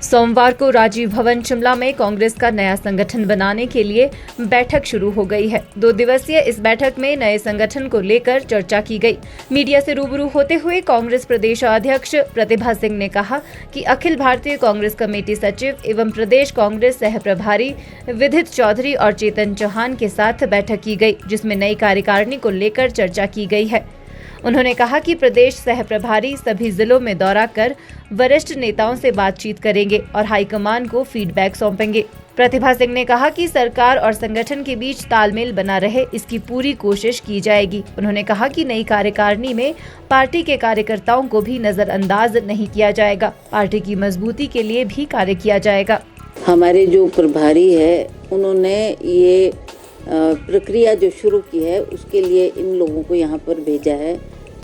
सोमवार को राजीव भवन शिमला में कांग्रेस का नया संगठन बनाने के लिए बैठक शुरू हो गई है। 2 दिवसीय इस बैठक में नए संगठन को लेकर चर्चा की गई। मीडिया से रूबरू होते हुए कांग्रेस प्रदेश अध्यक्ष प्रतिभा सिंह ने कहा कि अखिल भारतीय कांग्रेस कमेटी सचिव एवं प्रदेश कांग्रेस सह प्रभारी विदित चौधरी और चेतन चौहान के साथ बैठक की गई, जिसमें नई कार्यकारिणी को लेकर चर्चा की गई है। उन्होंने कहा कि प्रदेश सह प्रभारी सभी जिलों में दौरा कर वरिष्ठ नेताओं से बातचीत करेंगे और हाईकमान को फीडबैक सौंपेंगे। प्रतिभा सिंह ने कहा कि सरकार और संगठन के बीच तालमेल बना रहे, इसकी पूरी कोशिश की जाएगी। उन्होंने कहा कि नई कार्यकारिणी में पार्टी के कार्यकर्ताओं को भी नजरअंदाज नहीं किया जाएगा, पार्टी की मजबूती के लिए भी कार्य किया जाएगा। हमारे जो प्रभारी है उन्होंने ये प्रक्रिया जो शुरू की है उसके लिए इन लोगों को यहाँ पर भेजा है।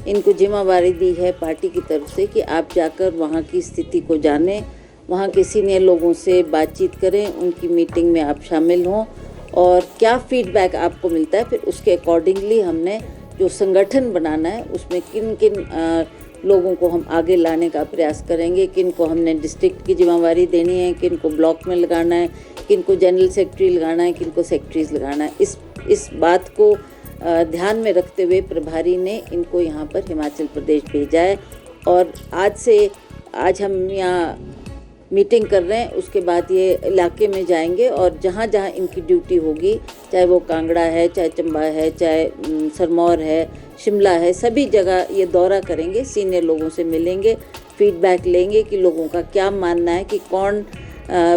इनको जिम्मेवारी दी है पार्टी की तरफ से कि आप जाकर वहाँ की स्थिति को जानें, वहाँ के सीनियर लोगों से बातचीत करें, उनकी मीटिंग में आप शामिल हों और क्या फीडबैक आपको मिलता है, फिर उसके अकॉर्डिंगली हमने जो संगठन बनाना है उसमें किन किन लोगों को हम आगे लाने का प्रयास करेंगे, किन को हमने डिस्ट्रिक्ट की जिम्मेवारी देनी है, किन को ब्लॉक में लगाना है, किन को जनरल सेक्रेटरी लगाना है, किन को सेक्रेटरीज लगाना है। इस बात को ध्यान में रखते हुए प्रभारी ने इनको यहाँ पर हिमाचल प्रदेश भेजा है और आज हम यहाँ मीटिंग कर रहे हैं। उसके बाद ये इलाके में जाएंगे और जहाँ जहाँ इनकी ड्यूटी होगी, चाहे वो कांगड़ा है, चाहे चंबा है, चाहे सिरमौर है, शिमला है, सभी जगह ये दौरा करेंगे, सीनियर लोगों से मिलेंगे, फीडबैक लेंगे कि लोगों का क्या मानना है, कि कौन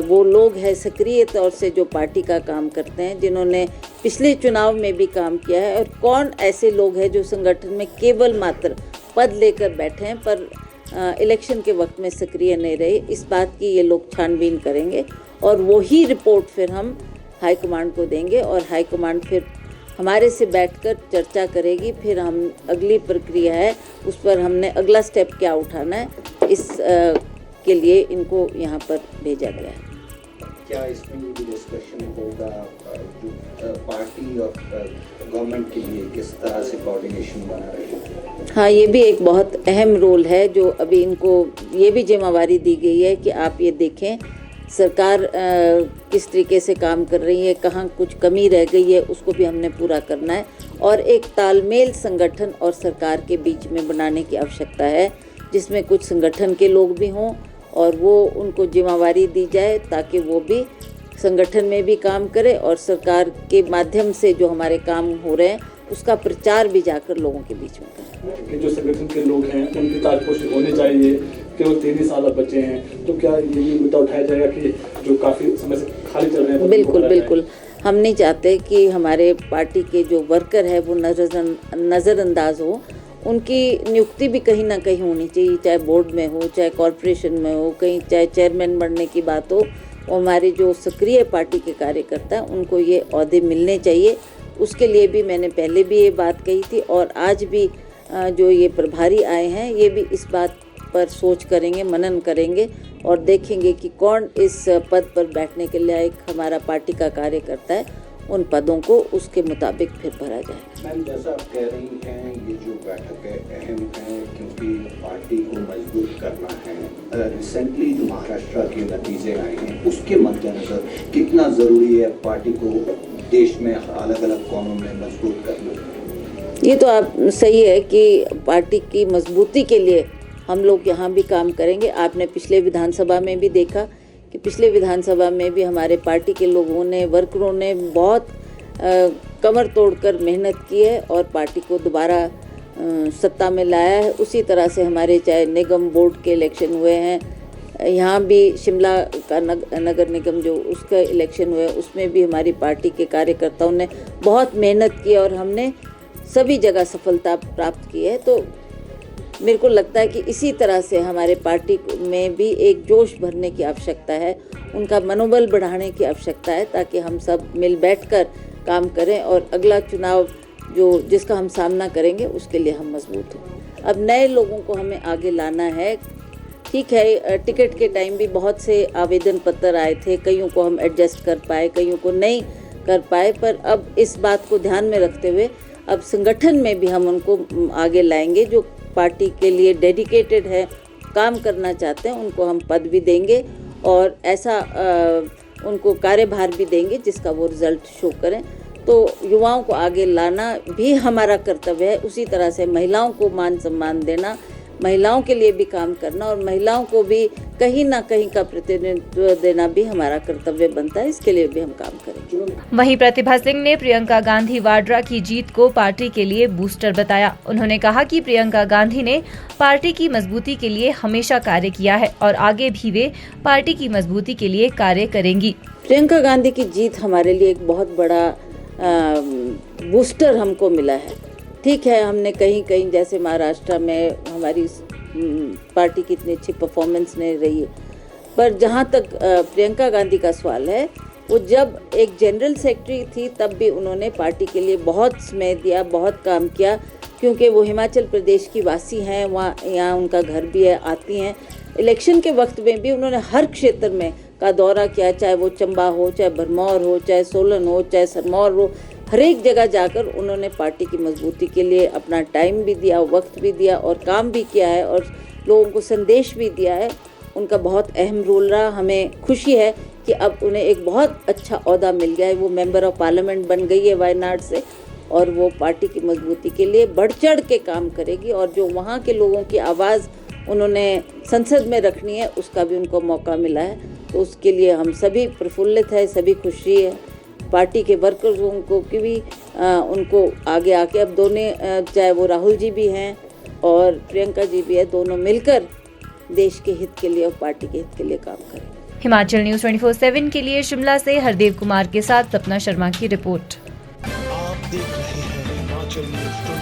वो लोग हैं सक्रिय तौर से जो पार्टी का काम करते हैं, जिन्होंने पिछले चुनाव में भी काम किया है, और कौन ऐसे लोग हैं जो संगठन में केवल मात्र पद लेकर बैठे हैं पर इलेक्शन के वक्त में सक्रिय नहीं रहे। इस बात की ये लोग छानबीन करेंगे और वही रिपोर्ट फिर हम हाईकमांड को देंगे और हाईकमांड फिर हमारे से बैठकर चर्चा करेगी। फिर हम अगली प्रक्रिया है उस पर हमने अगला स्टेप क्या उठाना है, इस के लिए इनको यहाँ पर भेजा गया है। क्या इसमें ये भी डिस्कशन होगा जो पार्टी और गवर्नमेंट के लिए किस तरह से कोऑर्डिनेशन बना रही है? हाँ, ये भी एक बहुत अहम रोल है जो अभी इनको ये भी जिम्मेवारी दी गई है कि आप ये देखें सरकार किस तरीके से काम कर रही है, कहाँ कुछ कमी रह गई है, उसको भी हमने पूरा करना है और एक तालमेल संगठन और सरकार के बीच में बनाने की आवश्यकता है, जिसमें कुछ संगठन के लोग भी हों और वो उनको जिम्मेवारी दी जाए ताकि वो भी संगठन में भी काम करे और सरकार के माध्यम से जो हमारे काम हो रहे हैं उसका प्रचार भी जाकर लोगों के बीच में करें। जो संगठन के लोग हैं उनकी ताजपोशी होने चाहिए, केवल 3 ही साल बचे हैं, तो क्या ये भी मुद्दा उठाया जाएगा कि जो काफ़ी समय से खाली चल रहे हैं? बिल्कुल हम नहीं चाहते कि हमारे पार्टी के जो वर्कर है वो नज़रअंदाज हो। उनकी नियुक्ति भी कहीं ना कहीं होनी चाहिए, चाहे बोर्ड में हो, चाहे कॉरपोरेशन में हो, कहीं चाहे चेयरमैन बनने की बात हो। हमारे जो सक्रिय पार्टी के कार्यकर्ता हैं उनको ये ओहदे मिलने चाहिए। उसके लिए भी मैंने पहले भी ये बात कही थी और आज भी जो ये प्रभारी आए हैं ये भी इस बात पर सोच करेंगे, मनन करेंगे और देखेंगे कि कौन इस पद पर बैठने के लिए एक हमारा पार्टी का कार्यकर्ता है, उन पदों को उसके मुताबिक फिर भरा जाएगा। मैम, जैसा आप कह रही हैं ये जो बैठक है अहम है क्योंकि पार्टी को मजबूत करना है। रिसेंटली जो महाराष्ट्र के नतीजे आए हैं उसके मद्देनजर कितना ज़रूरी है पार्टी को देश में अलग अलग कोनों में मजबूत करना? ये तो आप सही है कि पार्टी की मजबूती के लिए हम लोग यहाँ भी काम करेंगे। आपने पिछले विधानसभा में भी देखा कि पिछले विधानसभा में भी हमारे पार्टी के लोगों ने, वर्करों ने बहुत कमर तोड़कर मेहनत की है और पार्टी को दोबारा सत्ता में लाया है। उसी तरह से हमारे चाहे निगम बोर्ड के इलेक्शन हुए हैं, यहाँ भी शिमला का नगर निगम जो उसका इलेक्शन हुआ है उसमें भी हमारी पार्टी के कार्यकर्ताओं ने बहुत मेहनत की और हमने सभी जगह सफलता प्राप्त की है। तो मेरे को लगता है कि इसी तरह से हमारे पार्टी में भी एक जोश भरने की आवश्यकता है, उनका मनोबल बढ़ाने की आवश्यकता है ताकि हम सब मिल बैठकर काम करें और अगला चुनाव जिसका हम सामना करेंगे उसके लिए हम मजबूत हों। अब नए लोगों को हमें आगे लाना है। ठीक है, टिकट के टाइम भी बहुत से आवेदन पत्र आए थे, कईयों को हम एडजस्ट कर पाए, कईयों को नहीं कर पाए, पर अब इस बात को ध्यान में रखते हुए अब संगठन में भी हम उनको आगे लाएंगे जो पार्टी के लिए डेडिकेटेड है, काम करना चाहते हैं, उनको हम पद भी देंगे और ऐसा उनको कार्यभार भी देंगे जिसका वो रिजल्ट शो करें। तो युवाओं को आगे लाना भी हमारा कर्तव्य है। उसी तरह से महिलाओं को मान सम्मान देना, महिलाओं के लिए भी काम करना और महिलाओं को भी कहीं ना कहीं का प्रतिनिधित्व देना भी हमारा कर्तव्य बनता है। इसके लिए भी हम काम करेंगे। वहीं प्रतिभा सिंह ने प्रियंका गांधी वाड्रा की जीत को पार्टी के लिए बूस्टर बताया। उन्होंने कहा कि प्रियंका गांधी ने पार्टी की मजबूती के लिए हमेशा कार्य किया है और आगे भी वे पार्टी की मजबूती के लिए कार्य करेंगी। प्रियंका गांधी की जीत हमारे लिए एक बहुत बड़ा बूस्टर हमको मिला है। ठीक है, हमने कहीं कहीं जैसे महाराष्ट्र में हमारी पार्टी की इतनी अच्छी परफॉर्मेंस नहीं रही है, पर जहाँ तक प्रियंका गांधी का सवाल है, वो जब एक जनरल सेक्रेटरी थी तब भी उन्होंने पार्टी के लिए बहुत समय दिया, बहुत काम किया, क्योंकि वो हिमाचल प्रदेश की वासी हैं, वहाँ यहाँ उनका घर भी है, आती हैं। इलेक्शन के वक्त में भी उन्होंने हर क्षेत्र में का दौरा किया, चाहे वो चंबा हो, चाहे भरमौर हो, चाहे सोलन हो, चाहे सिरमौर हो, हर एक जगह जाकर उन्होंने पार्टी की मजबूती के लिए अपना टाइम भी दिया, वक्त भी दिया और काम भी किया है और लोगों को संदेश भी दिया है। उनका बहुत अहम रोल रहा। हमें खुशी है कि अब उन्हें एक बहुत अच्छा ओहदा मिल गया है। वो मेंबर ऑफ पार्लियामेंट बन गई है वायनाड से और वो पार्टी की मजबूती के लिए बढ़ चढ़ के काम करेगी और जो वहाँ के लोगों की आवाज़ उन्होंने संसद में रखनी है उसका भी उनको मौका मिला है। तो उसके लिए हम सभी प्रफुल्लित है, सभी खुशी है। पार्टी के वर्कर्स को की भी उनको आगे आके अब दोनों, चाहे वो राहुल जी भी हैं और प्रियंका जी भी है, दोनों मिलकर देश के हित के लिए और पार्टी के हित के लिए काम करें। हिमाचल न्यूज़ 24/7 के लिए शिमला से हरदेव कुमार के साथ सपना शर्मा की रिपोर्ट। आप देख रहे हैं हिमाचल न्यूज़